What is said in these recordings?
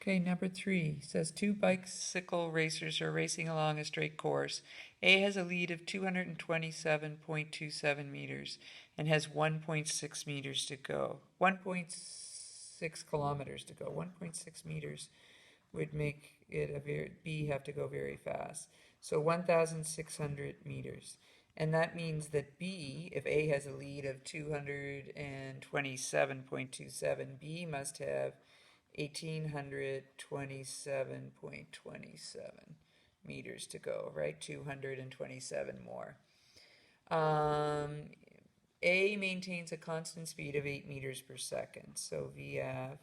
Okay, number 3 says two bicycle racers are racing along a straight course. A has a lead of 227.27 meters and has 1.6 meters to go. 1.6 kilometers to go. 1.6 meters would make it B have to go very fast. So 1,600 meters. And that means that B, if A has a lead of 227.27, B must have 1,827.27 meters to go, right? 227 more. A maintains a constant speed of 8 meters per second. So VF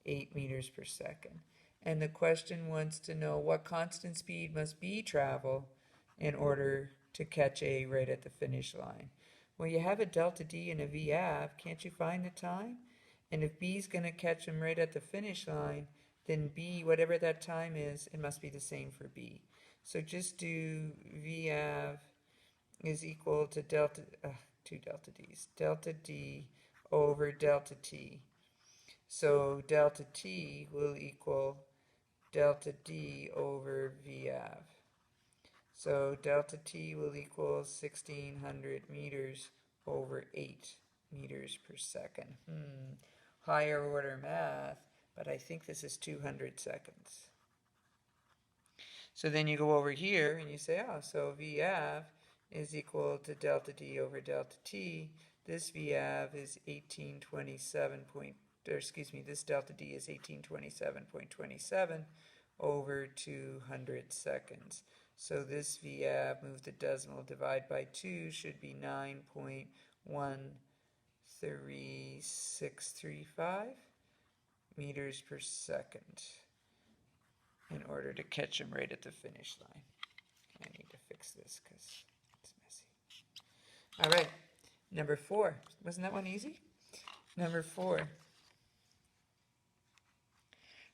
8 meters per second. And the question wants to know what constant speed must B travel in order to catch A right at the finish line. Well, you have a delta D and a VF. Can't you find the time? And if B's going to catch him right at the finish line, then B, whatever that time is, it must be the same for B. So just do VF is equal to two delta D's. Delta D over delta T. So delta T will equal delta D over VF. So delta T will equal 1,600 meters over 8 meters per second. Higher order math, but I think this is 200 seconds. So then you go over here and you say, oh, so VF is equal to delta D over delta T. This VF is 1827. This delta D is 1827.27 over 200 seconds. So this VF, move the decimal, divide by 2, should be 9.13635 meters per second in order to catch him right at the finish line. I need to fix this because it's messy. All right, number 4. Wasn't that one easy? Number 4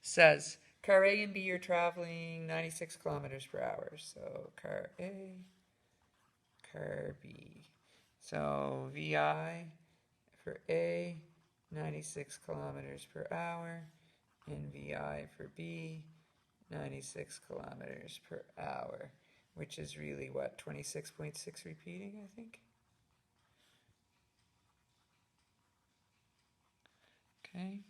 says car A and B are traveling 96 kilometers per hour. So car A, car B. So VI for A, 96 kilometers per hour, and VI for B, 96 kilometers per hour, which is really what, 26.6 repeating, I think? Okay.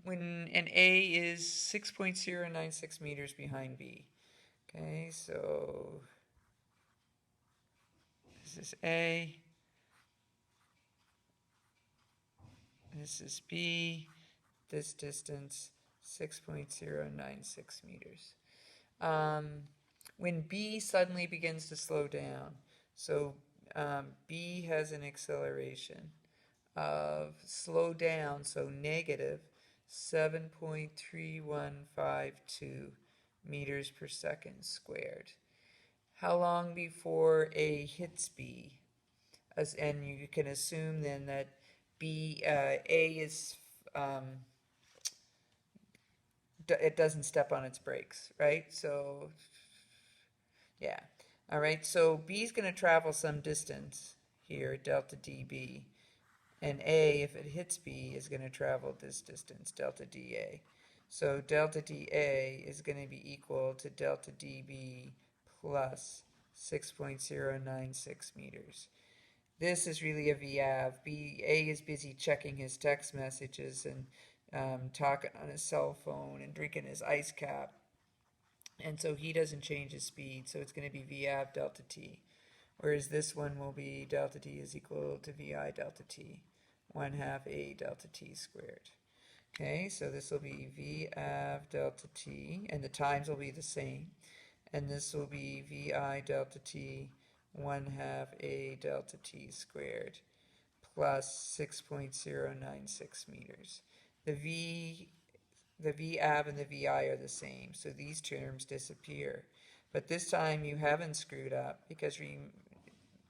When an A is 6.096 meters behind B. Okay, so this is A, this is B, this distance 6.096 meters. When B suddenly begins to slow down, so B has an acceleration of slow down, so negative 7.3152 meters per second squared. How long before A hits B? And you can assume then that A is it doesn't step on its brakes, right? So yeah, all right. So B is going to travel some distance here, delta dB. And A, if it hits B, is going to travel this distance, delta dA. So delta dA is going to be equal to delta dB plus 6.096 meters. This is really a VAV. A is busy checking his text messages and talking on his cell phone and drinking his ice cap. And so he doesn't change his speed, so it's going to be VAV delta T. Whereas this one will be delta D is equal to VI delta T. 1/2 A delta T squared. Okay, so this will be VF delta T, and the times will be the same. And this will be VI delta T 1/2 A delta T squared plus 6.096 meters. The VAV and the VI are the same, so these terms disappear. But this time you haven't screwed up because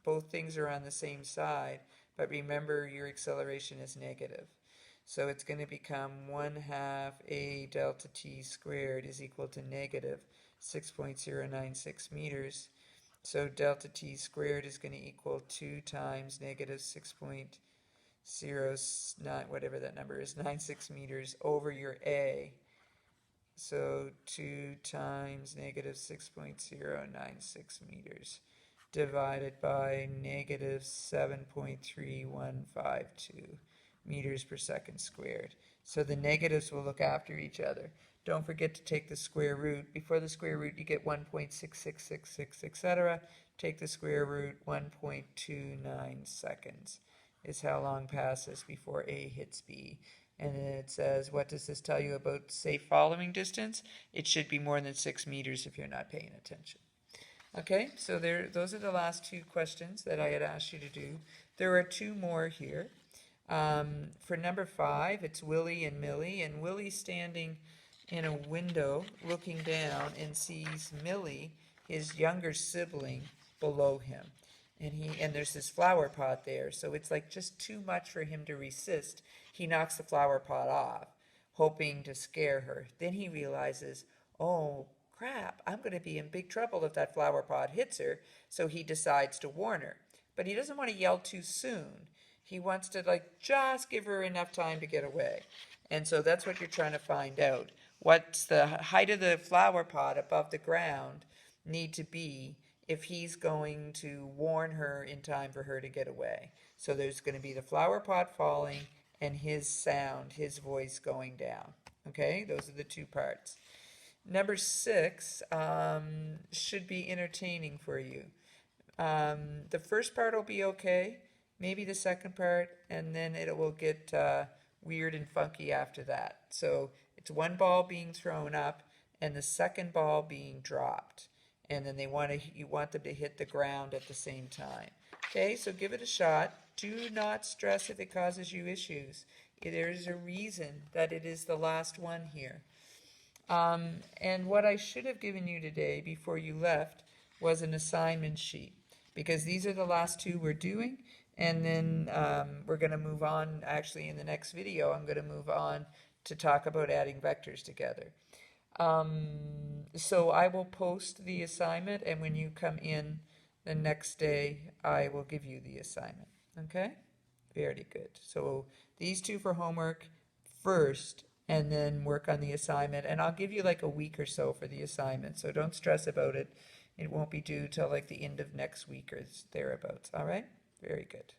both things are on the same side, but remember your acceleration is negative. So it's going to become 1/2 A delta T squared is equal to negative 6.096 meters. So delta T squared is going to equal 2 times negative 6.096 9, whatever that number is, 96 meters over your A. So 2 times negative 6.096 meters divided by negative 7.3152 meters per second squared. So the negatives will look after each other. Don't forget to take the square root. Before the square root, you get 1.6666, etc. Take the square root, 1.29 seconds is how long passes before A hits B. And then it says, what does this tell you about safe following distance? It should be more than 6 meters if you're not paying attention. Okay, so those are the last 2 questions that I had asked you to do. There are 2 more here. For number 5, it's Willie and Millie, and Willie's standing in a window looking down and sees Millie, his younger sibling, below him. And there's this flower pot there, so it's like just too much for him to resist. He knocks the flower pot off, hoping to scare her. Then he realizes, oh crap, I'm going to be in big trouble if that flower pot hits her, so he decides to warn her. But he doesn't want to yell too soon. He wants to just give her enough time to get away. And so that's what you're trying to find out. What's the height of the flower pot above the ground need to be if he's going to warn her in time for her to get away? So there's going to be the flower pot falling and his sound, his voice going down. Okay, those are the 2 parts. Number 6 should be entertaining for you. The first part will be okay, maybe the second part, and then it will get weird and funky after that. So it's 1 ball being thrown up and the second ball being dropped. And then you want them to hit the ground at the same time. Okay, so give it a shot. Do not stress if it causes you issues. There's a reason that it is the last one here. And what I should have given you today before you left was an assignment sheet, because these are the last 2 we're doing, and then we're going to move on. Actually, in the next video, I'm going to move on to talk about adding vectors together. So I will post the assignment, and when you come in the next day, I will give you the assignment. Okay? Very good. So these 2 for homework first, and then work on the assignment. And I'll give you a week or so for the assignment, so don't stress about it. It won't be due till the end of next week or thereabouts. All right? Very good.